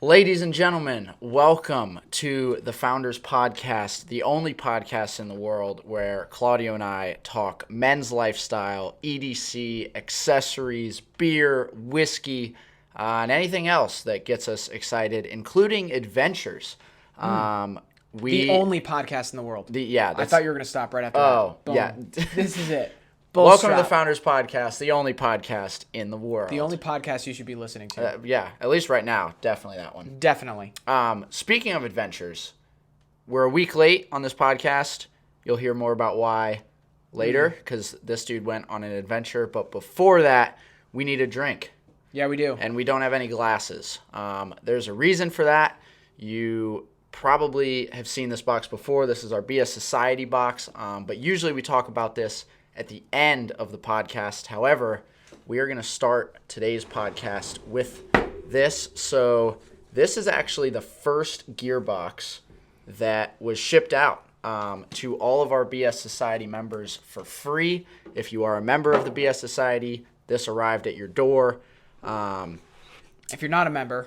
Ladies and gentlemen, welcome to the Founders Podcast, the only podcast in the world where Claudio and I talk men's lifestyle, EDC, accessories, beer, whiskey, and anything else that gets us excited, including adventures. The only podcast in the world. I thought you were going to stop right after that. Oh, Boom. yeah. This is it. Welcome Bullstrap. to the Founders Podcast, the only podcast in the world. The only podcast you should be listening to. Yeah, at least right now. Definitely that one. Definitely. Speaking of adventures, we're a week late on this podcast. You'll hear more about why later, because this dude went on an adventure. But before that, we need a drink. Yeah, we do. And we don't have any glasses. There's a reason for that. You probably have seen this box before. This is our BS Society box. But usually we talk about this at the end of the podcast. However, we are going to start today's podcast with this. So this is actually the first gearbox that was shipped out to all of our BS Society members for free. If you are a member of the BS Society, this arrived at your door. If you're not a member,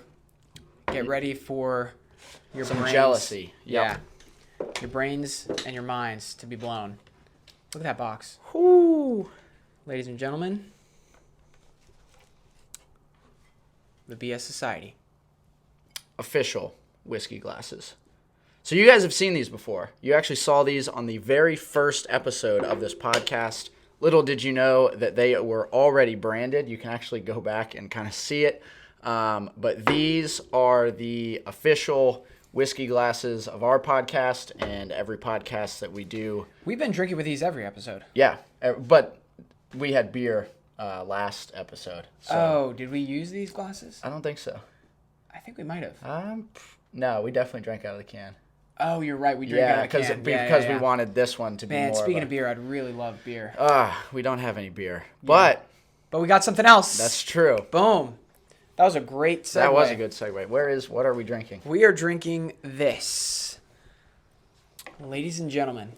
get ready for your Some brains. jealousy. Yep. Yeah. Your brains and your minds to be blown. Look at that box. Whoo. Ladies and gentlemen, the BS Society. Official whiskey glasses. So you guys have seen these before. You actually saw these on the very first episode of this podcast. Little did you know that they were already branded. You can actually go back and kind of see it. But these are the official whiskey glasses of our podcast and every podcast that we do. We've been drinking with these every episode. Yeah, but we had beer last episode. So Oh, did we use these glasses? I don't think so. I think we might have. No, we definitely drank out of the can. Oh, you're right. We drink out of the can. Because we wanted this one to be more. Man, speaking of beer, I'd really love beer. We don't have any beer, But we got something else. that's true. Boom. That was a great segue. That was a good segue. What are we drinking? We are drinking this. Ladies and gentlemen,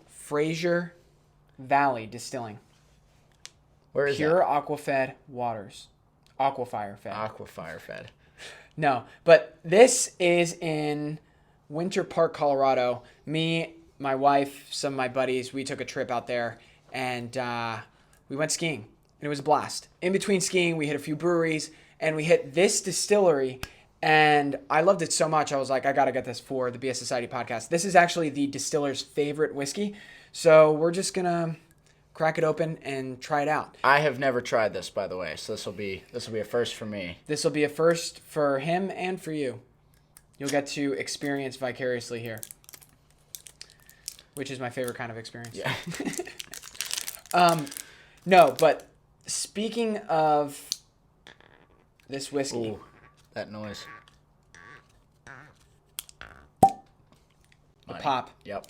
Fraser Valley Distilling. Where is Pure aqua-fed waters. Aquafire fed. Aquafire fed. No, but this is in Winter Park, Colorado. Me, my wife, some of my buddies, we took a trip out there, and we went skiing. And it was a blast. In between skiing, we hit a few breweries, and we hit this distillery, and I loved it so much, I was like, I got to get this for the BS Society podcast. This is actually the distiller's favorite whiskey, so we're just going to crack it open and try it out. I have never tried this, by the way, so this will be a first for me. This will be a first for him and for you. You'll get to experience vicariously here, which is my favorite kind of experience. Yeah. No, but speaking of this whiskey. Ooh, that noise. The pop. Yep.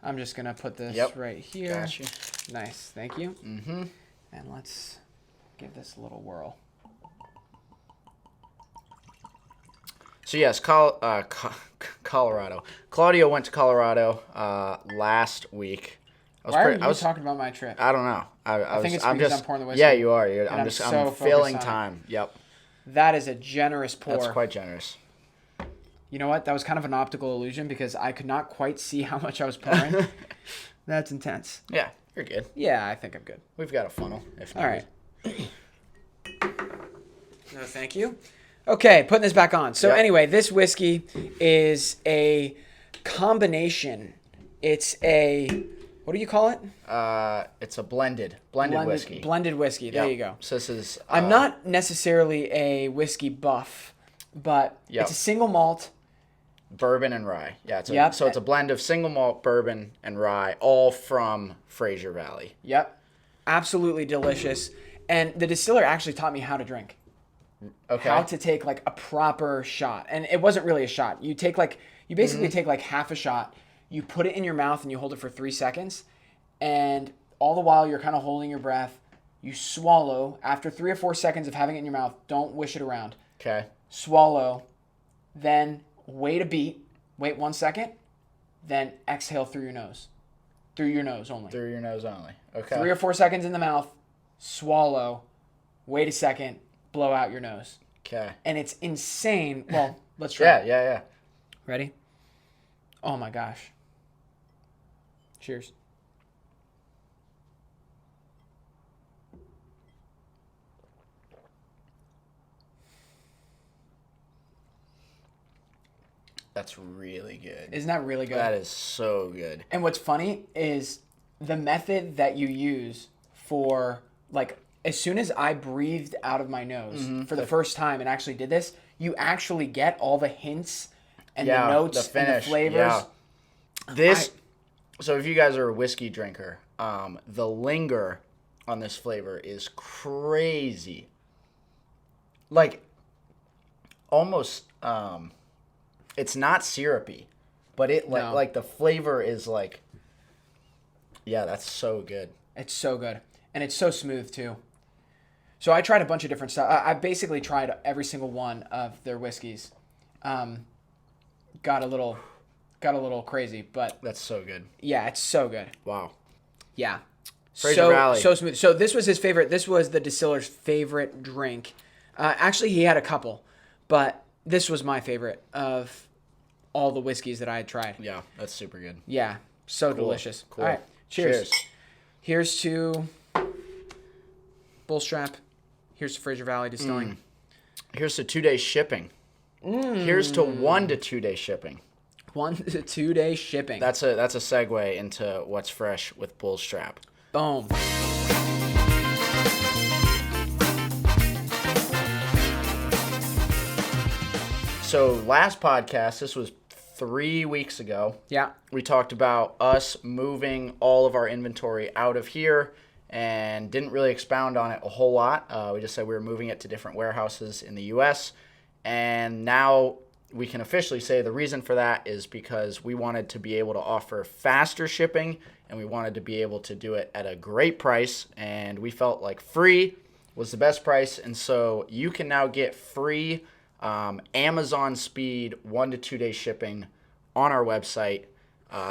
I'm just going to put this right here. Got you. Nice. Thank you. Mm-hmm. And let's give this a little whirl. So yes, Colorado. Claudio went to Colorado last week. Why are you talking about my trip? I don't know. I think it's because I'm pouring the whiskey. Yeah, you are. I'm filling time. Yep. That is a generous pour. That's quite generous. You know what? That was kind of an optical illusion because I could not quite see how much I was pouring. That's intense. Yeah, you're good. Yeah, I think I'm good. We've got a funnel. If all right. No, thank you. Okay, putting this back on. So anyway, this whiskey is a combination. It's a... What do you call it? It's a blended whiskey. Blended whiskey. There you go. So this is. I'm not necessarily a whiskey buff, but it's a single malt. Bourbon and rye. Yeah. So it's a blend of single malt, bourbon, and rye, all from Fraser Valley. Yep. Absolutely delicious. And the distiller actually taught me how to drink. Okay. How to take like a proper shot. And it wasn't really a shot. You basically take like half a shot. You put it in your mouth and you hold it for 3 seconds. And all the while you're kind of holding your breath. You swallow. After 3 or 4 seconds of having it in your mouth, don't wish it around. Okay. Swallow. Then wait a beat. Wait 1 second. Then exhale through your nose. Through your nose only. Through your nose only. Okay. 3 or 4 seconds in the mouth. Swallow. Wait a second. Blow out your nose. Okay. And it's insane. Well, let's try it. Yeah. Ready? Oh my gosh. Cheers. That's really good. Isn't that really good? That is so good. And what's funny is the method that you use for, like, as soon as I breathed out of my nose for the first time and actually did this, you actually get all the hints and the notes the finish, and the flavors. Yeah. So if you guys are a whiskey drinker, the linger on this flavor is crazy. Like, almost, it's not syrupy, but like the flavor is like, yeah, that's so good. It's so good. And it's so smooth, too. So I tried a bunch of different stuff. I basically tried every single one of their whiskeys. Got a little crazy, but That's so good. yeah, it's so good. Wow. Yeah. Fraser Valley. So smooth. So this was his favorite. This was the distiller's favorite drink. Actually, he had a couple, but this was my favorite of all the whiskeys that I had tried. Yeah, that's super good. Yeah, so delicious. Cool. All right, cheers. Here's to Bullstrap. Here's to Fraser Valley Distilling. Here's to 2-day shipping. Here's to 1 to 2 day shipping. 1 to 2 day shipping. That's a segue into what's fresh with Bullstrap. Boom. So last podcast, this was 3 weeks ago. Yeah. We talked about us moving all of our inventory out of here and didn't really expound on it a whole lot. We just said we were moving it to different warehouses in the U.S. And now we can officially say the reason for that is because we wanted to be able to offer faster shipping and we wanted to be able to do it at a great price. And we felt like free was the best price. And so you can now get free Amazon speed 1 to 2 day shipping on our website.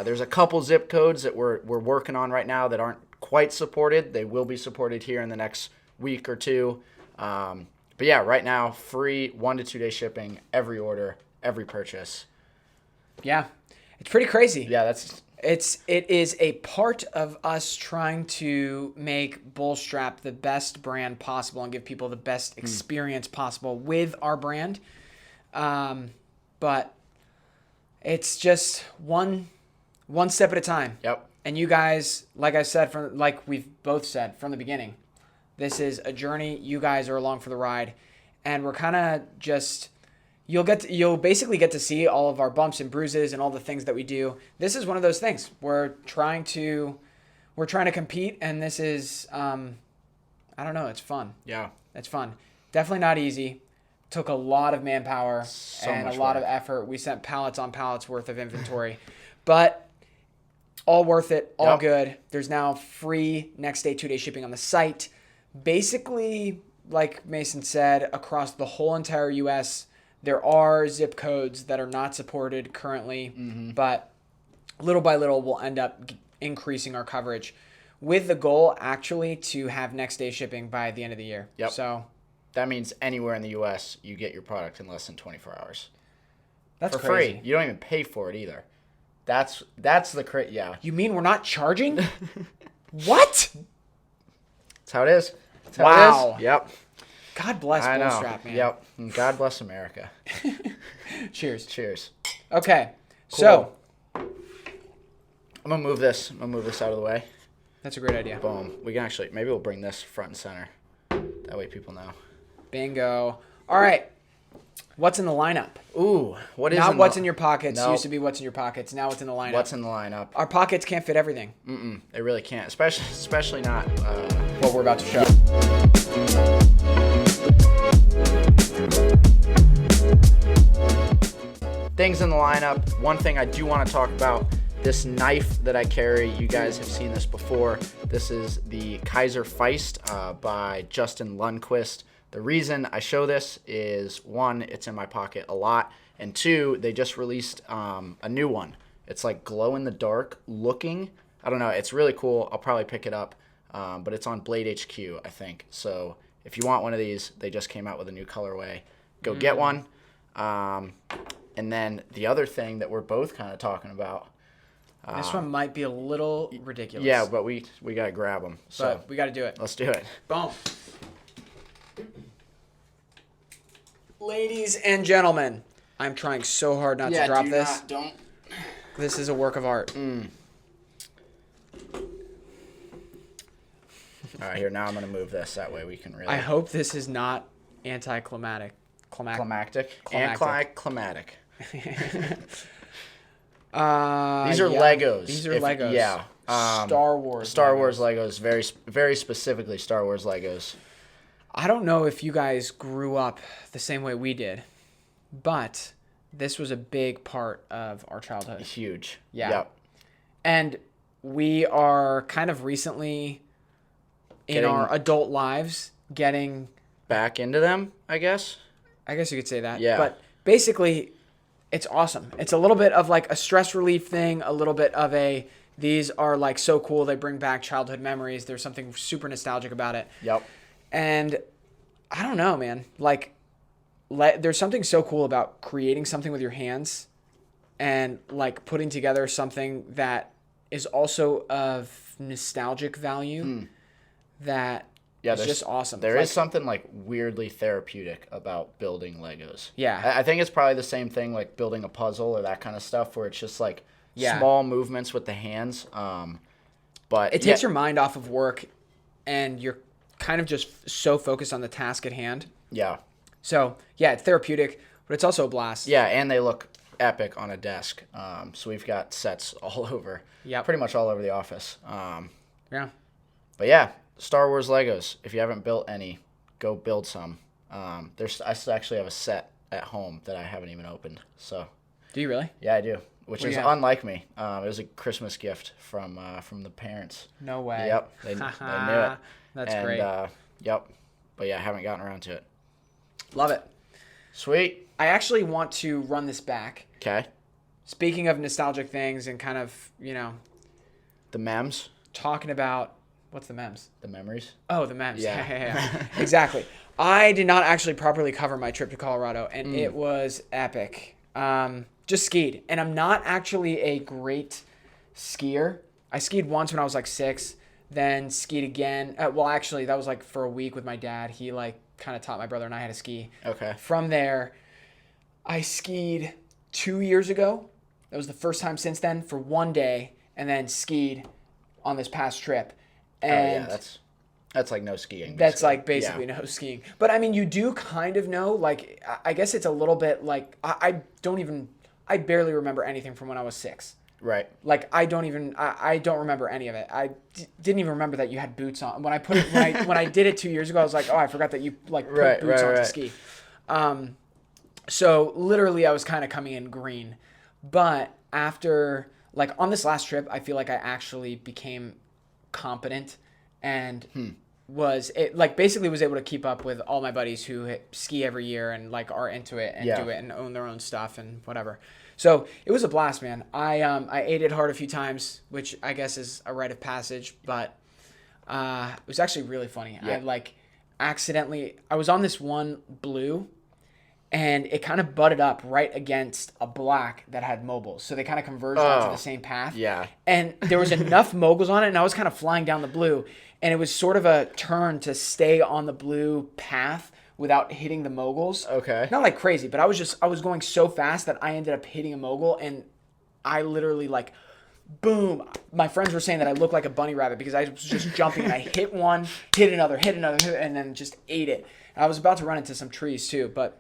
There's a couple zip codes that we're working on right now that aren't quite supported. They will be supported here in the next week or two. But yeah, right now, free 1 to 2 day shipping, every order, every purchase. Yeah. It's pretty crazy. Yeah, It is a part of us trying to make Bullstrap the best brand possible and give people the best experience possible with our brand. But it's just one step at a time. Yep. And you guys, like I said, like we've both said from the beginning, this is a journey. You guys are along for the ride, and we're kind of just. You'll basically get to see all of our bumps and bruises and all the things that we do. This is one of those things. We're trying to compete, and this is I don't know, it's fun. Yeah. It's fun. Definitely not easy. Took a lot of manpower and a lot of effort. We sent pallets on pallets worth of inventory. But all worth it, all good. There's now free next day 2 day shipping on the site. Basically, like Mason said, across the whole entire US. There are zip codes that are not supported currently, but little by little we'll end up increasing our coverage with the goal actually to have next day shipping by the end of the year. Yep. So that means anywhere in the U.S. you get your product in less than 24 hours. That's for crazy. free. You don't even pay for it either. That's the yeah. You mean we're not charging? What? That's how it is. That's how Wow. it is. Yep. God bless Bullstrap, man. Yep. And God bless America. Cheers. Cheers. Okay. Cool. So I'm gonna move this. Out of the way. that's a great idea. Boom. We can actually maybe we'll bring this front and center. That way people know. Bingo. All right. What's in the lineup? Ooh, what is not what's in your pockets. Nope. Used to be what's in your pockets. Now what's in the lineup? What's in the lineup? Our pockets can't fit everything. They really can't, especially not What we're about to show. Things in the lineup. One thing I do want to talk about, this knife that I carry. You guys have seen this before. This is the Kaiser Feist by Justin Lundquist. The reason I show this is, one, it's in my pocket a lot, and two, they just released a new one. It's like glow-in-the-dark looking. I don't know. It's really cool. I'll probably pick it up, but it's on Blade HQ, I think. So if you want one of these, they just came out with a new colorway. go get one. And then the other thing that we're both kind of talking about. This one might be a little ridiculous. Yeah, but we got to grab them. So But we got to do it. let's do it. Boom. Ladies and gentlemen, I'm trying so hard not to drop this. Don't. This is a work of art. All right, here, now I'm going to move this. That way we can really... I hope this is not anticlimactic. Climactic. Climactic. These are Legos. These are Legos. Yeah. Star Wars. Star Wars Legos. Very, very specifically Star Wars Legos. I don't know if you guys grew up the same way we did, but this was a big part of our childhood. Huge. Yeah. Yep. And we are kind of recently in our adult lives getting back into them, I guess. I guess you could say that. Yeah. But basically, it's awesome. It's a little bit of like a stress relief thing, a little bit of a, these are like so cool. They bring back childhood memories. There's something super nostalgic about it. Yep. And I don't know, man. Like, there's something so cool about creating something with your hands and like putting together something that is also of nostalgic value that is just awesome. There is something like weirdly therapeutic about building Legos. Yeah. I think it's probably the same thing like building a puzzle or that kind of stuff where it's just like small movements with the hands. But it takes your mind off of work and you're kind of just so focused on the task at hand. Yeah. So, yeah, it's therapeutic, but it's also a blast. Yeah, and they look epic on a desk. So we've got sets all over. Yeah. Pretty much all over the office. Yeah. But yeah, Star Wars Legos. If you haven't built any, go build some. I actually have a set at home that I haven't even opened. So. Do you really? Yeah, I do. Which is you have? unlike me. It was a Christmas gift from the parents. No way. Yep, they knew it. That's great. Yep, but yeah, I haven't gotten around to it. Love it. Sweet. I actually want to run this back. Okay. Speaking of nostalgic things and kind of, The memes. talking about, what's the memes? The memories. Oh, the memes. Yeah. Exactly. I did not actually properly cover my trip to Colorado, and it was epic. Just skied. And I'm not actually a great skier. I skied once when I was like 6, then skied again. Well, actually, that was like for a week with my dad. He like kind of taught my brother and I how to ski. Okay. From there, I skied 2 years ago. That was the first time since then for one day, and then skied on this past trip. And that's like no skiing. that's like basically no skiing. But I mean, you do kind of know, like, I guess it's a little bit like, I barely remember anything from when I was 6. Right. Like, I don't remember any of it. I didn't even remember that you had boots on. When I did it 2 years ago, I was like, oh, I forgot that you like put boots on to ski. So literally I was kind of coming in green. But after, like, on this last trip, I feel like I actually became competent and basically was able to keep up with all my buddies who ski every year and like are into it and do it and own their own stuff and whatever. So it was a blast, man. I ate it hard a few times, which I guess is a rite of passage, but it was actually really funny. Yeah. I was on this one blue and it kind of butted up right against a black that had moguls. So they kind of converged onto the same path. Yeah. And there was enough moguls on it, and I was kind of flying down the blue, and it was sort of a turn to stay on the blue path without hitting the moguls. Okay. Not like crazy, but I was going so fast that I ended up hitting a mogul, and I literally like, boom. My friends were saying that I looked like a bunny rabbit because I was just jumping, and I hit one, hit another, and then just ate it. And I was about to run into some trees too, but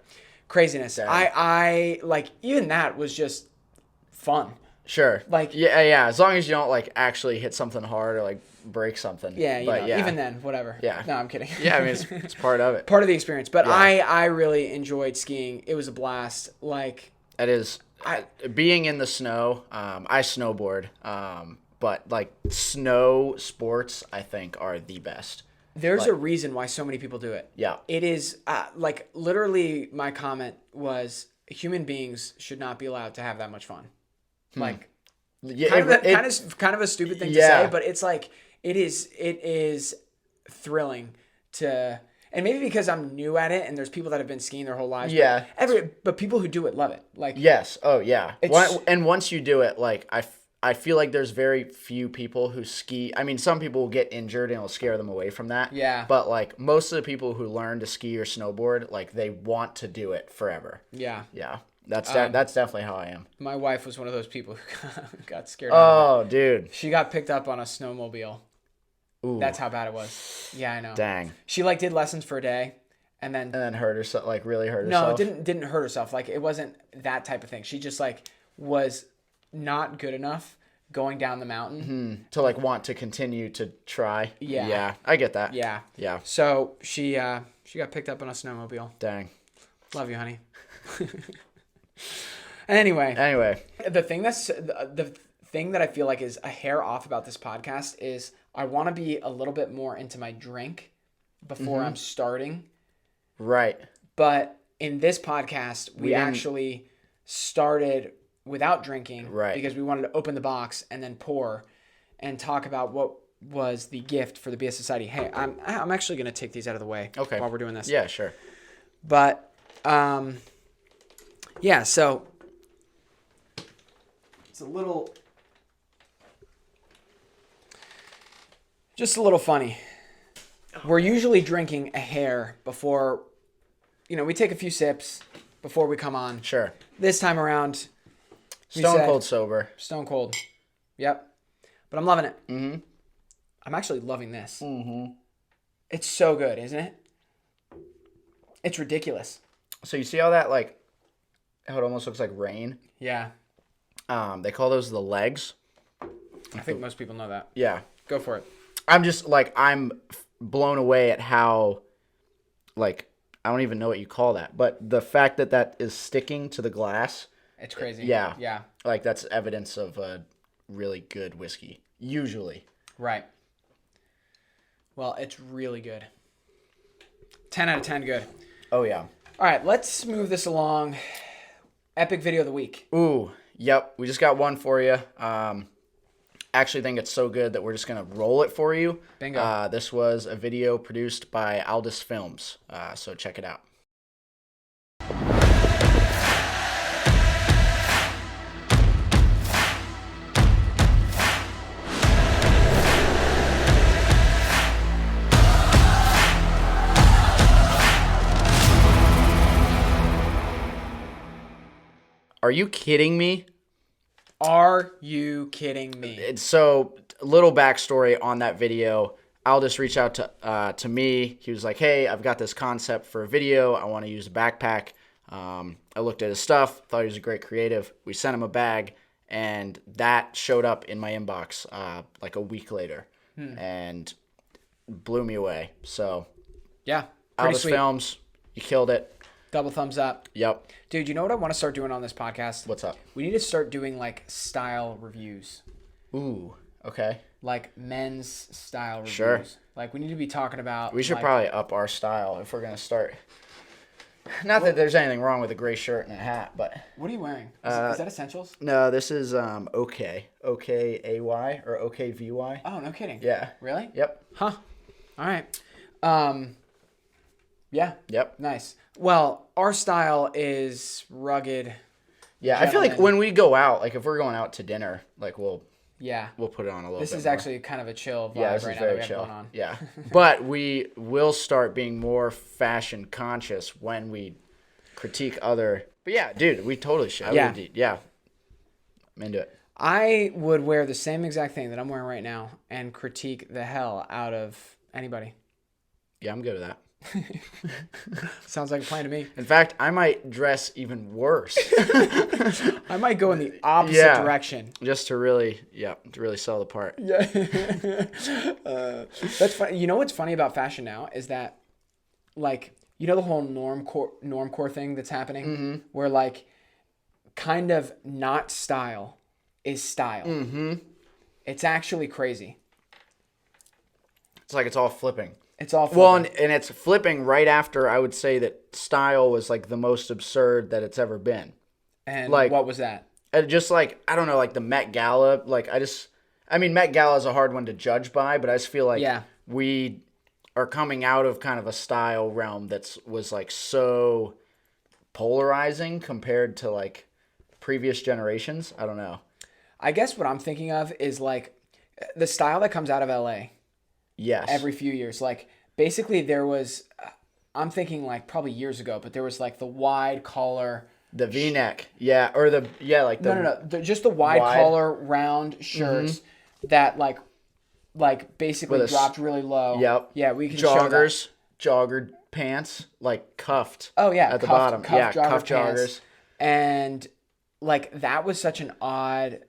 craziness. Damn. I like, even that was just fun. Sure. Like, yeah. As long as you don't like actually hit something hard or like break something. Yeah, even then, whatever. Yeah. No, I'm kidding. Yeah, I mean it's part of it. Part of the experience. But Yeah. I really enjoyed skiing. It was a blast. Like, It is. Being in the snow, I snowboard, but like snow sports, I think are the best. there's a reason why so many people do it. Yeah. It is like literally my comment was human beings should not be allowed to have that much fun. Like Yeah, kind of a stupid thing to say, but it's like it is thrilling to, And maybe because I'm new at it and there's people that have been skiing their whole lives. Yeah. But people who do it love it. Like, Yes. Oh, yeah. It's- And once you do it, like, I feel like there's very few people who ski. I mean, some people will get injured and it'll scare them away from that. Yeah. But, like, most of the people who learn to ski or snowboard, like, they want to do it forever. yeah. Yeah. That's definitely how I am. My wife was one of those people who got scared out of Oh, dude. it. She got picked up on a snowmobile. Ooh. That's how bad it was. Yeah, I know. Dang. She like did lessons for a day and then And then hurt herself, like, really hurt no, herself. didn't hurt herself. Like, it wasn't that type of thing. She just like was not good enough going down the mountain. To, like, want to continue to try. Yeah. Yeah. I get that. Yeah. Yeah. So she got picked up on a snowmobile. Dang. Love you, honey. Anyway, the thing that I feel like is a hair off about this podcast is I want to be a little bit more into my drink before I'm starting. Right. But in this podcast, we didn't- actually started without drinking, Right. Because we wanted to open the box and then pour and talk about what was the gift for the BS Society. Hey, I'm actually going to take these out of the way while we're doing this. Yeah, sure. But yeah, so it's just a little funny. We're usually drinking a hair before, we take a few sips before we come on. Sure. This time around, Stone cold sober. Stone cold. Yep. But I'm loving it. Mm-hmm. I'm actually loving this. Mm-hmm. It's so good, isn't it? It's ridiculous. So you see how that, like, how it almost looks like rain? Yeah. They call those the legs. I think most people know that. Yeah. Go for it. I'm just, like, I'm blown away at how, like, I don't even know what you call that. But the fact that is sticking to the glass. It's crazy. Yeah. Yeah. Like, that's evidence of a really good whiskey. Usually. Right. Well, it's really good. 10 out of 10 good. Oh, yeah. All right, let's move this along. Epic video of the week. Ooh, yep. We just got one for you. Actually think it's so good that we're just going to roll it for you. Bingo. This was a video produced by Aldous Films, so check it out. Are you kidding me? Are you kidding me? So, little backstory on that video. Aldous reached out to me. He was like, hey, I've got this concept for a video. I want to use a backpack. I looked at his stuff, thought he was a great creative. We sent him a bag, and that showed up in my inbox like a week later and blew me away. So, Yeah, pretty Aldous sweet. Films, you killed it. Double thumbs up. Yep. Dude, you know what I want to start doing on this podcast? What's up? We need to start doing, like, style reviews. Ooh, okay. Like, men's style reviews. Sure. Like, we need to be talking about... We should like, probably up our style if we're going to start. Not that there's anything wrong with a gray shirt and a hat, but... What are you wearing? Is that Essentials? No, this is OK. OKAY or OKVY. Oh, no kidding. Yeah. Really? Yep. Huh. All right. Yeah. Yep. Nice. Well, our style is rugged. Yeah, I feel like Gentlemen. when we go out, like if we're going out to dinner, like we'll Yeah. put it on a little bit This is more. actually kind of a chill vibe Yeah, this right is now that very we have chill. going on. Yeah. But we will start being more fashion conscious when we critique other... But yeah, dude, we totally should. Yeah. Yeah. I'm into it. I would wear the same exact thing that I'm wearing right now and critique the hell out of anybody. Yeah, I'm good with that. Sounds like a plan to me. In fact, I might dress even worse. I might go in the opposite Yeah. direction. Just to really sell the part. Yeah. That's funny. You know what's funny about fashion now is that, like, you know the whole normcore thing that's happening? Where, like, kind of not style is style. Mm-hmm. It's actually crazy. It's like it's all flipping. It's all Well, flipping. and it's flipping right after I would say that style was like the most absurd that it's ever been. And like- what was that? And just like, I don't know, like the Met Gala, like I mean, Met Gala is a hard one to judge by, but I just feel like Yeah. we are coming out of kind of a style realm that's was like so polarizing compared to like previous generations. I don't know. I guess what I'm thinking of is like the style that comes out of LA Yes. every few years. Like basically there was, I'm thinking like probably years ago, but there was like the wide collar. The V-neck. Yeah, or the yeah, like No, the no, no. Just the wide wide collar round shirts that like basically with a dropped really low. yep. Yeah, we can show that. Jogger pants, like cuffed Oh yeah, at the bottom. cuffed Yeah, jogger cuff pants, joggers. and like that was such an odd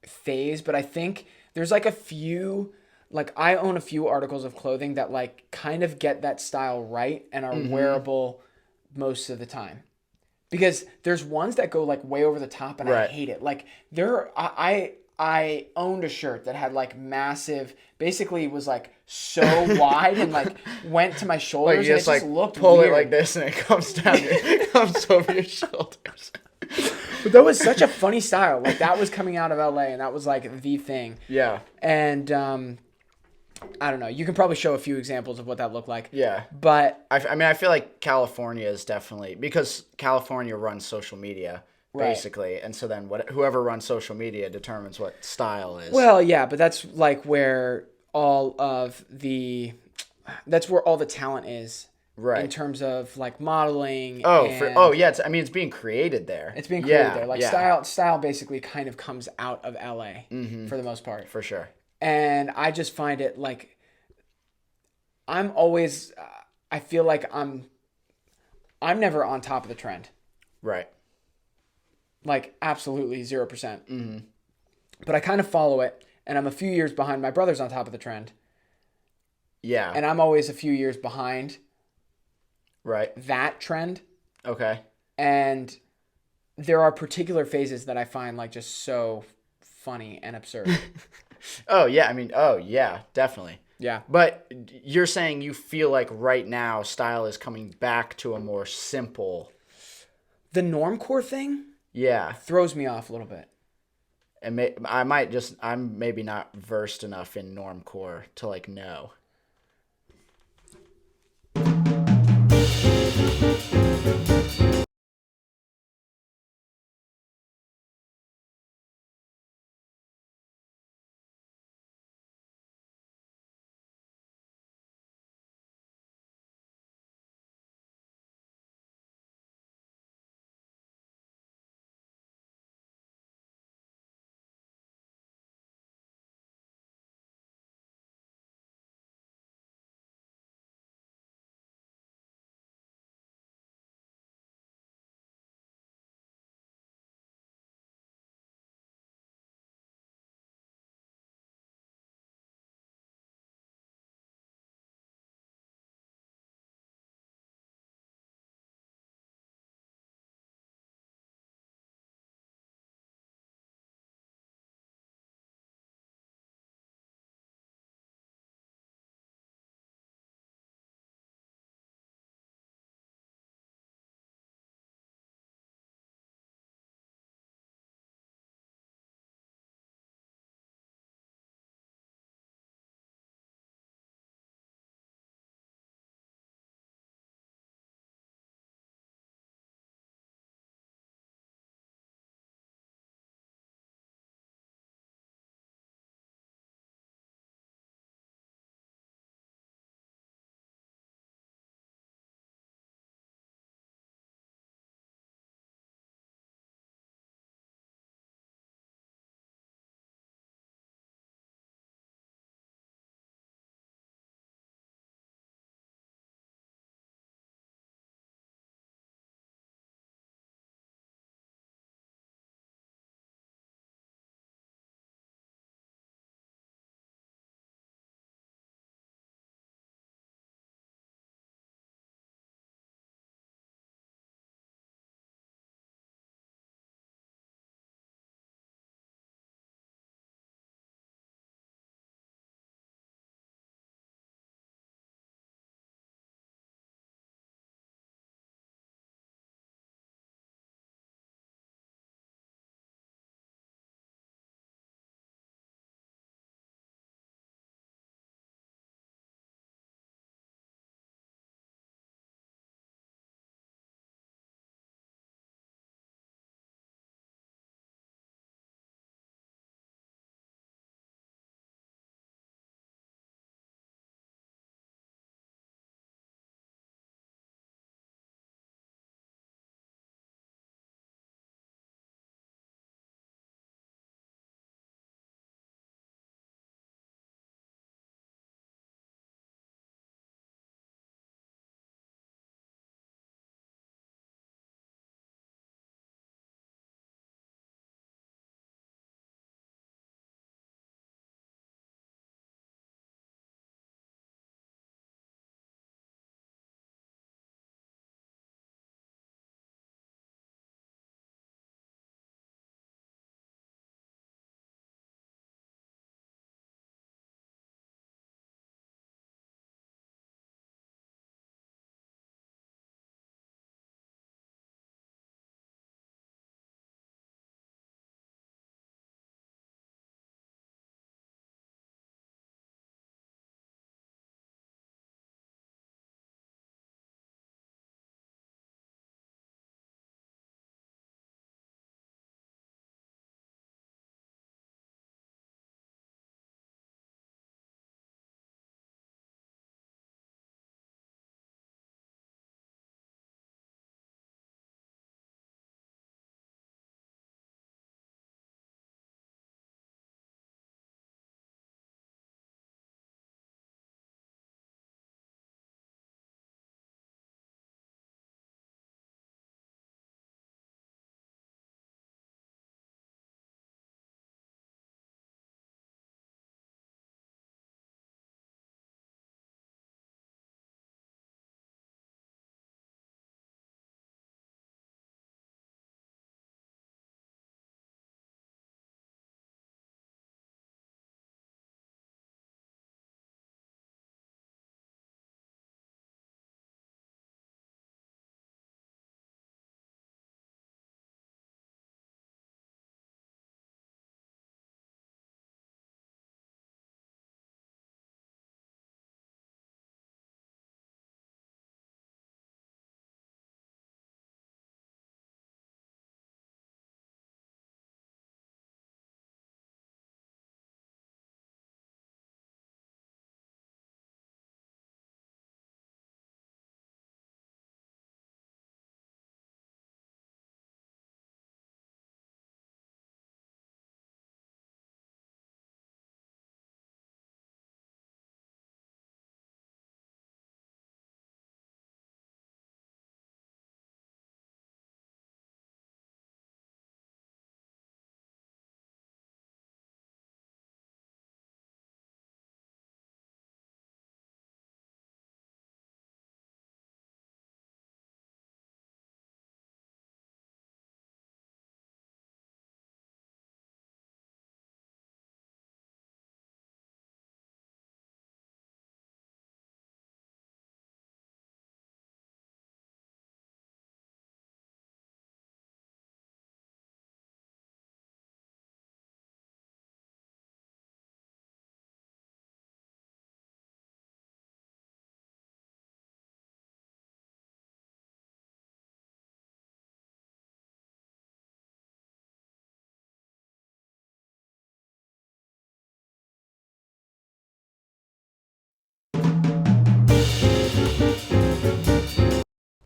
phase. But I think there's like a few, like I own a few articles of clothing that like kind of get that style right and are wearable most of the time. Because there's ones that go like way over the top and I Right. hate it. Like I owned a shirt that had like massive, basically was like so wide and like went to my Like shoulders you and it just just like looked pull weird. it like this and it comes down, it comes over your shoulders. But that was such a funny style. Like that was coming out of LA and that was like the thing. Yeah. And I don't know. You can probably show a few examples of what that looked like. Yeah. But I mean, I feel like California is definitely because California runs social media Right. basically, and so then whoever runs social media determines what style is. well, yeah, but that's like where that's where all the talent is in right. terms of like modeling Oh, and yeah. I mean, it's being created there. it's being created Yeah, there. Like yeah, style basically kind of comes out of LA for the most part. for sure. And I just find it like I'm always I feel like I'm never on top of the trend. Right. Like absolutely 0%. But I kind of follow it and I'm a few years behind my brother's on top of the trend. Yeah. And I'm always a few years behind Right. that trend. Okay. And there are particular phases that I find like just so funny and absurd. Oh yeah. I mean, oh yeah, definitely. Yeah. But you're saying you feel like right now style is coming back to a more simple. The normcore thing Yeah. throws me off a little bit. And I'm maybe not versed enough in normcore to like know.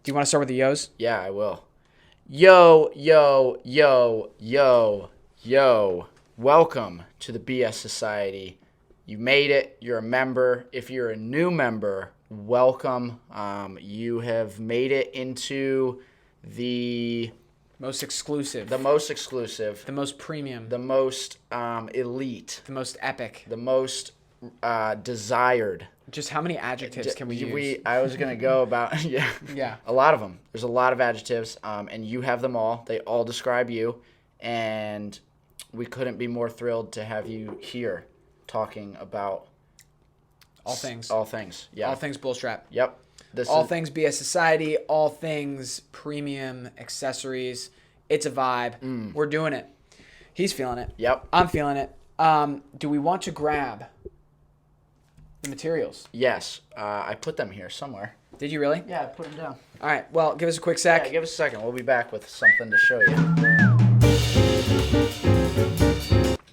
Do you want to start with the yos? Yeah, I will. Yo, yo, yo, yo, yo. Welcome to the BS Society. You made it. You're a member. If you're a new member, welcome. You have made it into the Most exclusive. the most exclusive, The most premium. the most elite, The most epic. the most desired. Just how many adjectives can we use? I was gonna go about Yeah. a lot of them. There's a lot of adjectives, and you have them all. They all describe you, and we couldn't be more thrilled to have you here, talking about All things. All things. Yeah. All things Bullstrap. Yep. This All is, things BS Society. All things premium accessories. It's a vibe. We're doing it. He's feeling it. Yep. I'm feeling it. Do we want to grab the materials? Yes. I put them here somewhere. Did you really? Yeah, I put them down. All right. Well, give us a quick sec. Yeah, give us a second. We'll be back with something to show you.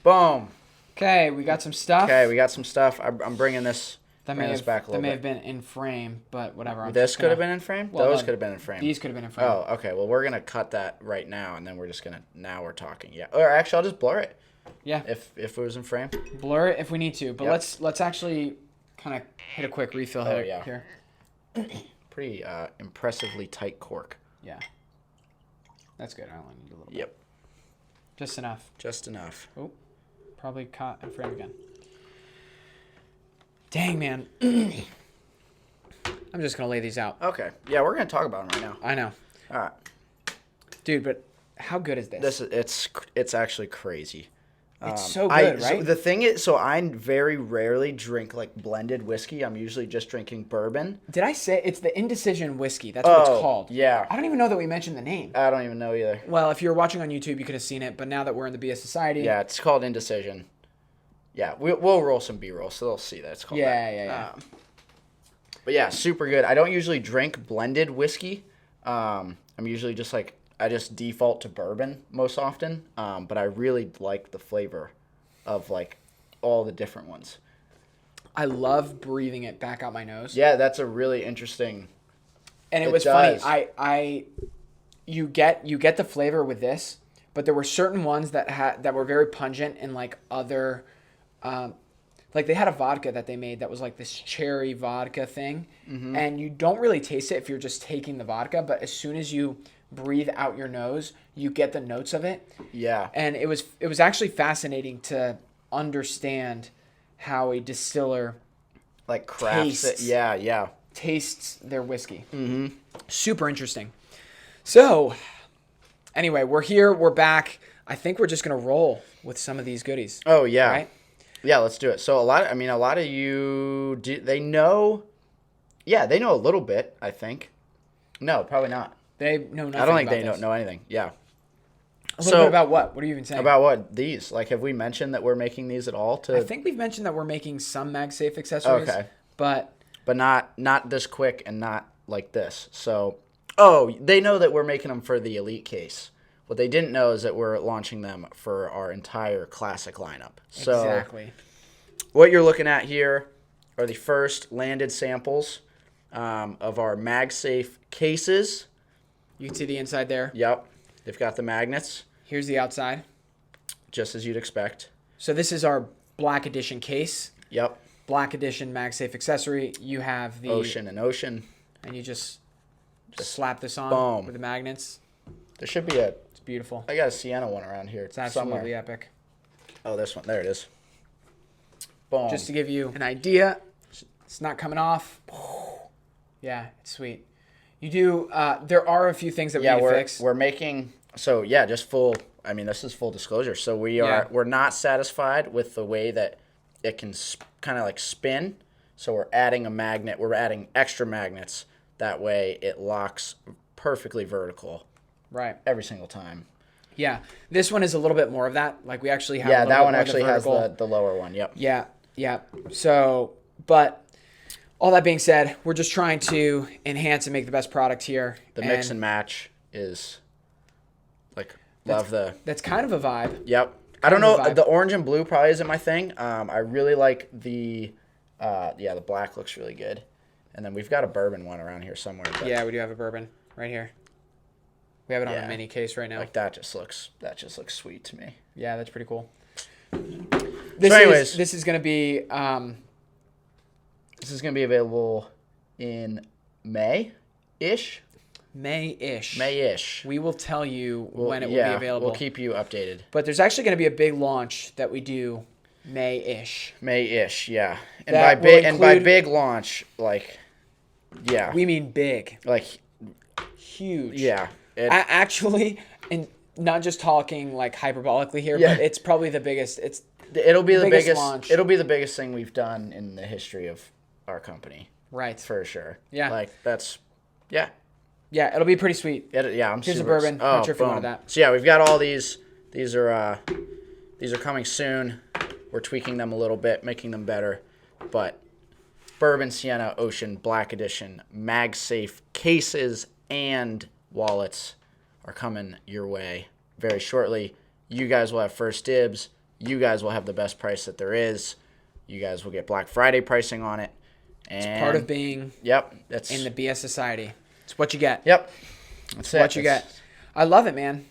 Boom. Okay, we got some stuff. Okay, we got some stuff. I'm bringing this. That Bring may this have, back a that little may bit. have been in frame, but whatever. This could have been in frame? Well, Those no, could have been in frame. These could have been in frame. Oh, okay. Well, we're going to cut that right now, and then we're just going to... Now we're talking. Yeah. Or actually, I'll just blur it Yeah. if it was in frame. Blur it if we need to, but Yep. let's actually kind of hit a quick refill Oh, here. yeah. Here. Pretty impressively tight cork. Yeah. That's good. I only need a little bit. Yep. Just enough. Just enough. Oh, probably caught in frame again. Dang, man. I'm just going to lay these out. Okay. Yeah, we're going to talk about them right now. I know. All right. Dude, but how good is this? It's actually crazy. It's so good, right? So the thing is, so I very rarely drink like blended whiskey. I'm usually just drinking bourbon. Did I say it's the Indecision Whiskey? That's what it's called. Yeah. I don't even know that we mentioned the name. I don't even know either. Well, if you're watching on YouTube, you could have seen it, but now that we're in the BS Society. Yeah, it's called Indecision. Yeah, we'll roll some B-roll, so they'll see that it's called that. Yeah. But yeah, super good. I don't usually drink blended whiskey. I'm usually just like, I just default to bourbon most often. But I really like the flavor of like all the different ones. I love breathing it back out my nose. Yeah, that's a really interesting. And it It was does. funny. You get the flavor with this, but there were certain ones that were very pungent in like other, like they had a vodka that they made that was like this cherry vodka thing, and you don't really taste it if you're just taking the vodka, but as soon as you breathe out your nose, you get the notes of it. Yeah. And it was actually fascinating to understand how a distiller Like crafts it. Tastes. Yeah. tastes their whiskey. Mm-hmm. Super interesting. So, anyway, we're here. We're back. I think we're just gonna roll with some of these goodies. Oh yeah. Right? Yeah, let's do it. So a lot of you they know. Yeah, they know a little bit, I think. No, probably not. They know nothing. I don't think about they this. don't know anything. Yeah. A little bit about what? What are you even saying? About what? These. Like, have we mentioned that we're making these at all? I think we've mentioned that we're making some MagSafe accessories. Okay. But not this quick and not like this. So, they know that we're making them for the Elite case. What they didn't know is that we're launching them for our entire classic lineup. So exactly. what you're looking at here are the first landed samples of our MagSafe cases. You can see the inside there. Yep. They've got the magnets, Here's the outside. just as you'd expect. So this is our Black Edition case. Yep. Black Edition MagSafe accessory. You have the Ocean and ocean. and you just slap this on boom. with the magnets. There should be It's beautiful. I got a Sienna one around here. It's absolutely somewhere. epic. Oh, this one. There it is. Boom. Just to give you an idea, it's not coming off. Yeah, it's sweet. You do. There are a few things that we need to fix. we're making just full. I mean, this is full disclosure. So we're not satisfied with the way that it can kind of like spin. So we're adding a magnet. We're adding extra magnets. That way it locks perfectly vertical Right. every single time. Yeah. This one is a little bit more of that. Like we actually have. Yeah, a little that bit one more of actually has vertical. the lower one. Yep. Yeah. Yeah. So, but all that being said, we're just trying to enhance and make the best product here. The mix and match is like love the. That's kind of a vibe. Yep. I don't of a know. vibe. The orange and blue probably isn't my thing. I really like the the black looks really good. And then we've got a bourbon one around here somewhere. But Yeah, we do have a bourbon. right here. We have it on Yeah. a mini case right now. Like that just looks sweet to me. Yeah, that's pretty cool. Anyways. This is gonna be This is going to be available in May-ish. May-ish. We will tell you when it will be available. We'll keep you updated. But there's actually going to be a big launch that we do May-ish. May-ish, yeah. And That by will and by include- big launch, like, yeah, We mean big, like, huge. yeah, Actually, and not just talking like hyperbolically here, Yeah. but it's probably the biggest. it'll be the biggest launch. It'll be the biggest thing we've done in the history of our company, Right. for sure. Yeah. like that's, yeah, Yeah, it'll be pretty sweet. yeah. I'm Here's a super bourbon. Oh, Not sure if you wanted boom. that. So yeah, we've got all these. These are coming soon. We're tweaking them a little bit, making them better, but Bourbon Sienna Ocean Black Edition MagSafe cases and wallets are coming your way very shortly. You guys will have first dibs. You guys will have the best price that there is. You guys will get Black Friday pricing on it. And Part of being that's in the BS Society. It's what you get. Yep. That's it. What you get. I love it, man.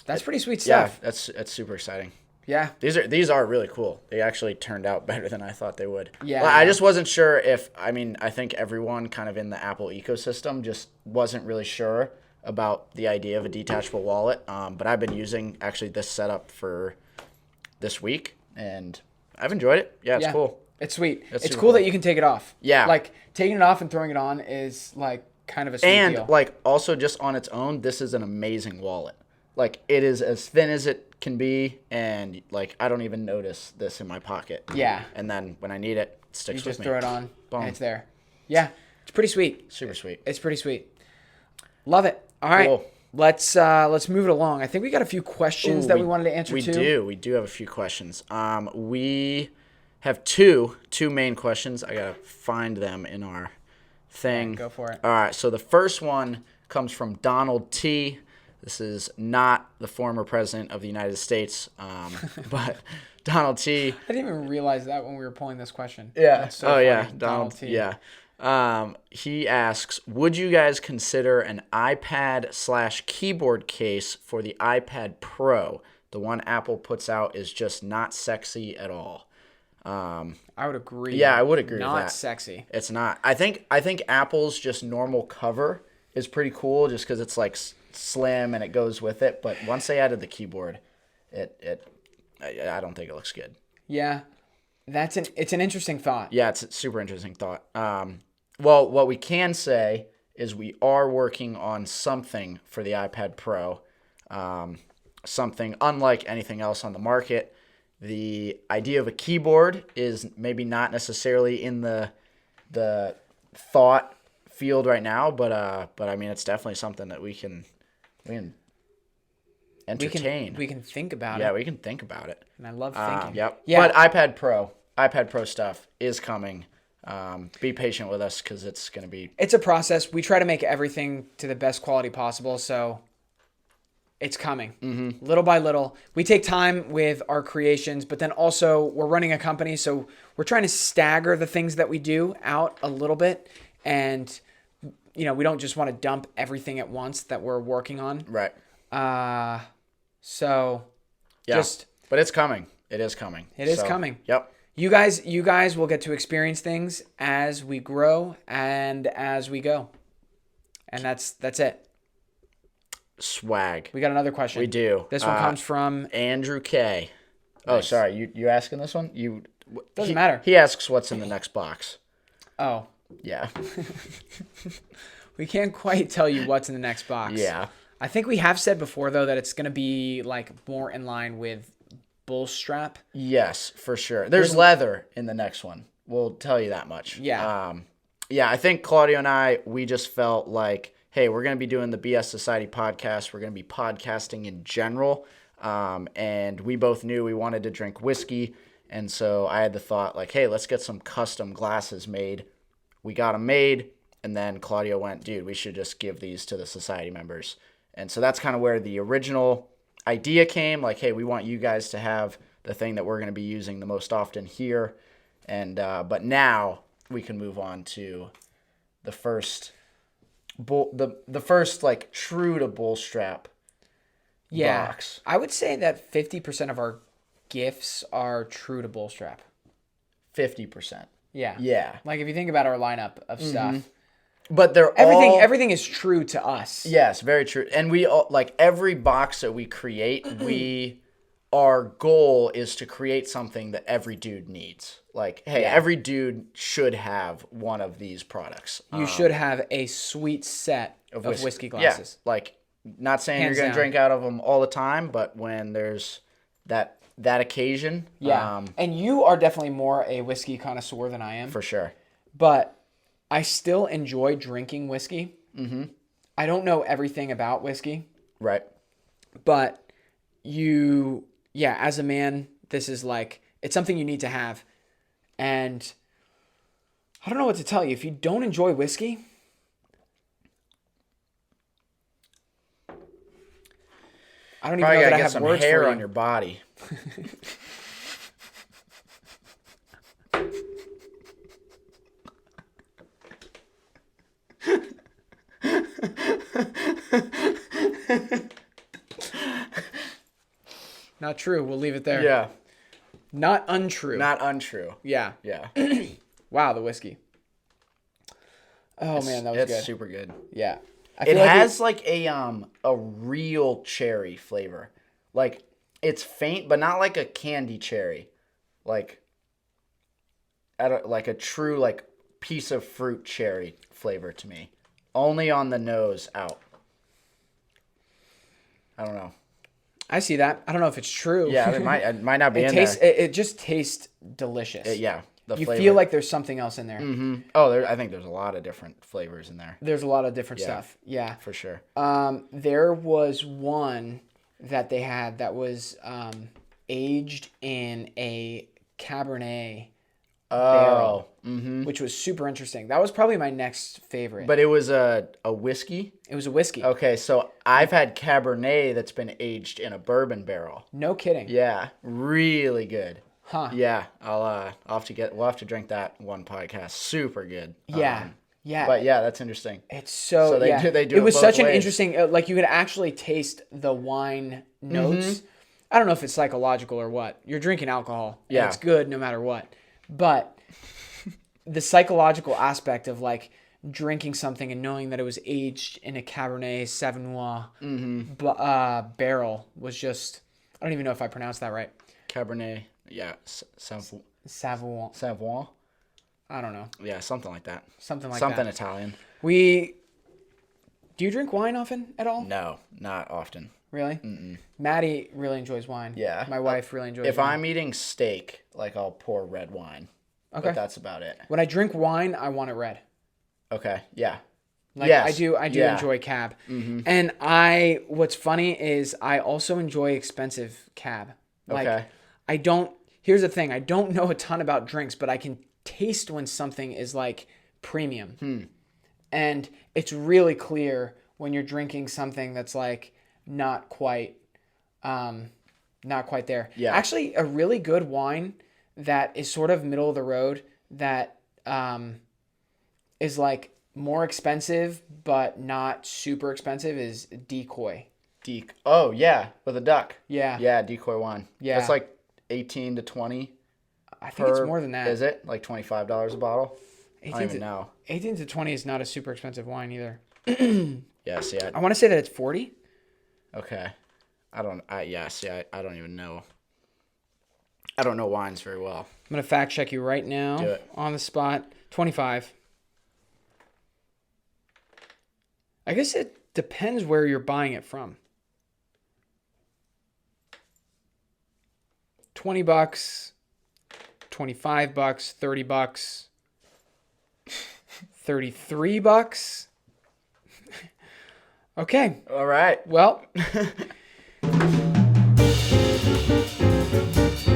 That's pretty sweet stuff. Yeah, that's super exciting. Yeah. These are really cool. They actually turned out better than I thought they would. Yeah, Well, I yeah. just wasn't sure if I think everyone kind of in the Apple ecosystem just wasn't really sure about the idea of a detachable wallet. But I've been using actually this setup for this week, and I've enjoyed it. Yeah, it's cool. It's sweet. It's super cool that cool. you can take it off. Yeah. Like taking it off and throwing it on is like kind of a sweet And deal. like also just on its own, this is an amazing wallet. Like it is as thin as it can be, and like I don't even notice this in my pocket. Yeah. And then when I need it, it You sticks with just me. throw it on Boom. and it's there. Yeah. It's pretty sweet. Super sweet. It's pretty sweet. Love it. All right. Cool. Let's move it along. I think we got a few questions that we wanted to answer We too. We do have a few questions. We have two main questions. I gotta find them in our thing. Go for it. All right. So the first one comes from Donald T. This is not the former president of the United States, but Donald T. I didn't even realize that when we were pulling this question. Yeah. That's so Oh funny. yeah, Donald. T. Yeah. He asks, would you guys consider an iPad/keyboard case for the iPad Pro? The one Apple puts out is just not sexy at all. I would agree. Yeah, I would agree with Not that. sexy. It's not. I think Apple's just normal cover is pretty cool, just because it's like slim and it goes with it. But once they added the keyboard, I don't think it looks good. Yeah. It's an interesting thought. Yeah, it's a super interesting thought. Well, what we can say is we are working on something for the iPad Pro, something unlike anything else on the market. The idea of a keyboard is maybe not necessarily in the thought field right now, but I mean it's definitely something that we can entertain. We can think about Yeah, it. we can think about it. And I love thinking. Yep. Yeah. But iPad Pro stuff is coming. Be patient with us because it's going to be. It's a process. We try to make everything to the best quality possible, so it's coming. Mm-hmm. Little by little. We take time with our creations, but then also we're running a company, so we're trying to stagger the things that we do out a little bit, and we don't just want to dump everything at once that we're working on. Right. So Yeah. just But it's coming. It is coming. It is coming. Yep. you guys will get to experience things as we grow and as we go. And that's it. Swag. We got another question. We do. This one comes from Andrew K. Oh, Nice. sorry. You asking this one? Doesn't matter. He asks what's in the next box. Oh, Yeah. we can't quite tell you what's in the next box. Yeah. I think we have said before though that it's going to be like more in line with Bullstrap. Yes, for sure. There's leather in the next one. We'll tell you that much. Yeah. Yeah, I think Claudio and I, we just felt like, hey, we're going to be doing the BS Society podcast. We're going to be podcasting in general. And we both knew we wanted to drink whiskey. And so I had the thought like, hey, let's get some custom glasses made. We got them made. And then Claudio went, dude, we should just give these to the society members. And so that's kind of where the original idea came. Like, hey, we want you guys to have the thing that we're going to be using the most often here. And but now we can move on to the first the first like true to Bullstrap box. I would say that 50% of our gifts are true to Bullstrap. 50%. Yeah. Yeah. Like if you think about our lineup of stuff, But they're everything is true to us. Yes, very true. And we all, like every box that we create, our goal is to create something that every dude needs. Like, hey, every dude should have one of these products. You should have a sweet set of whiskey glasses. Yeah, like not saying Hands you're going to down. drink out of them all the time, but when there's that occasion, And you are definitely more a whiskey connoisseur than I am. for sure. But I still enjoy drinking whiskey. Mm-hmm. I don't know everything about whiskey, Right. but as a man, this is like, it's something you need to have. And I don't know what to tell you. If you don't enjoy whiskey, I don't even Probably know got that to I get have some words hair for on you. your body. Not true. We'll leave it there. Yeah. Not untrue. Not untrue. Yeah. Yeah. Wow, the whiskey. Oh man, that was It's good. super good. Yeah. I It feel like has like a real cherry flavor. Like it's faint, but not like a candy cherry. Like like a true like piece of fruit cherry flavor to me. Only on the nose out. I don't know. I see that. I don't know if it's true. Yeah, it might not be It in tastes. there. It just tastes delicious. Yeah, the You flavor. feel like there's something else in there. Oh, I think there's a lot of different flavors in there There's a lot of different stuff. Yeah. for sure. There was one that they had that was aged in a Cabernet barrel, which was super interesting. That was probably my next favorite. But it was a whiskey. It was a whiskey. Okay, so I've had Cabernet that's been aged in a bourbon barrel. No kidding. Yeah, really good. Huh. Yeah, we'll have to drink that one podcast. Super good. Yeah. Yeah. But yeah, that's interesting. It's so, So they yeah. do it it was both such an ways. interesting, like you could actually taste the wine notes. I don't know if it's psychological or what. You're drinking alcohol. And Yeah. it's good no matter what. But the psychological aspect of like drinking something and knowing that it was aged in a Cabernet Sauvignon barrel was just, I don't even know if I pronounced that right. Cabernet, yeah, Sauvignon. Sauvignon. I don't know. Yeah, something like that. Something like Something that. Italian. Do you drink wine often at all? No, not often. Really? Maddie really enjoys wine. Yeah. My wife really enjoys If wine. I'm eating steak, like I'll pour red wine. Okay. But that's about it. When I drink wine, I want it red. Okay. Yeah. Like Yes. I do Yeah. enjoy cab. And what's funny is I also enjoy expensive cab. Like Okay. here's the thing, I don't know a ton about drinks, but I can taste when something is like premium. And it's really clear when you're drinking something that's like not quite there. Yeah. Actually, a really good wine that is sort of middle of the road that is like more expensive but not super expensive is Decoy. Oh yeah, with a duck. Yeah. Yeah, decoy wine. Yeah. It's like 18 to 20. I think it's more than that. Is it like $25 a bottle? I don't 18 even to, know. 18 to 20 is not a super expensive wine either. Yeah. See, I want to say that it's 40. okay. I don't even know. I don't know wines very well. I'm going to fact check you right now. Do it. On the spot. 25. I guess it depends where you're buying it from. $20, $25, $30, $33. Okay. All right. Well,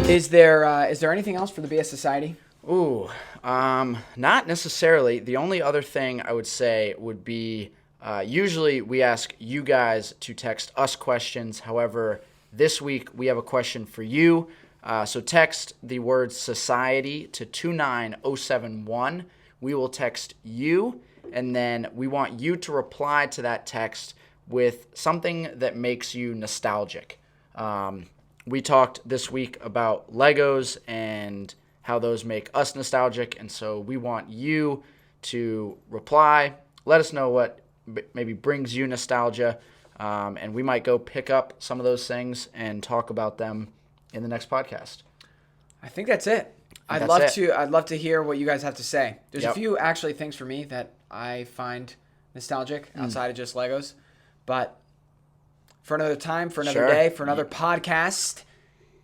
is there anything else for the BS Society? Ooh, not necessarily. The only other thing I would say would be usually we ask you guys to text us questions. However, this week we have a question for you. So text the word society to 29071. We will text you, and then we want you to reply to that text with something that makes you nostalgic. We talked this week about Legos and how those make us nostalgic, and so we want you to reply. Let us know what maybe brings you nostalgia, and we might go pick up some of those things and talk about them in the next podcast. I think that's it. I'd love to hear what you guys have to say. There's a few actually things for me that I find nostalgic outside of just Legos, but for another time, for another day, for another podcast.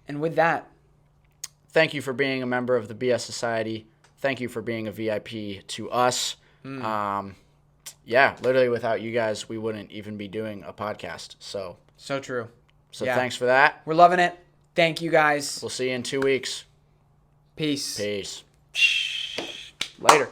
And with that, thank you for being a member of the BS Society. Thank you for being a VIP to us. Literally without you guys, we wouldn't even be doing a podcast. So true. So thanks for that. We're loving it. Thank you guys. We'll see you in 2 weeks. Peace. Peace. Later.